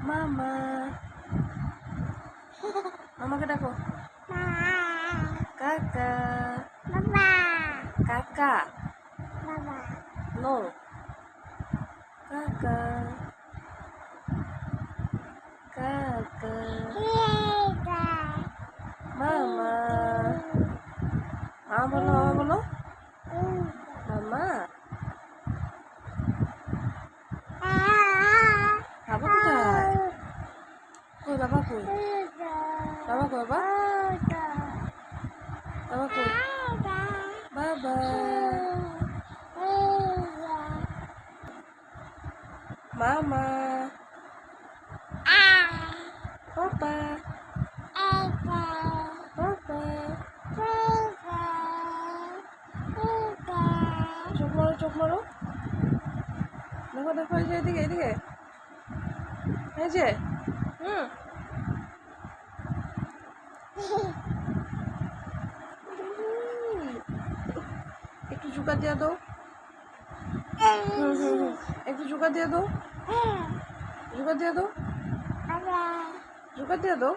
মামা মামাকে ডাকো। কাকা কাকা নো কাকা কাকা মামা মামা বলো মামা বলো মামা বাবা কোথায় কই বাবা কই বাবা কই বাবা বাবা কই বাবা মামা পাপা পাপা চোখ মারো দেখো দেখো এই যে এদিকে এদিকে এই যে একটু ঝুঁকা দিয়ে দাও একটু ঝুঁকা দিয়ে দাও ঝুঁকা দিয়ে দাও ঝুঁকা দিয়ে দাও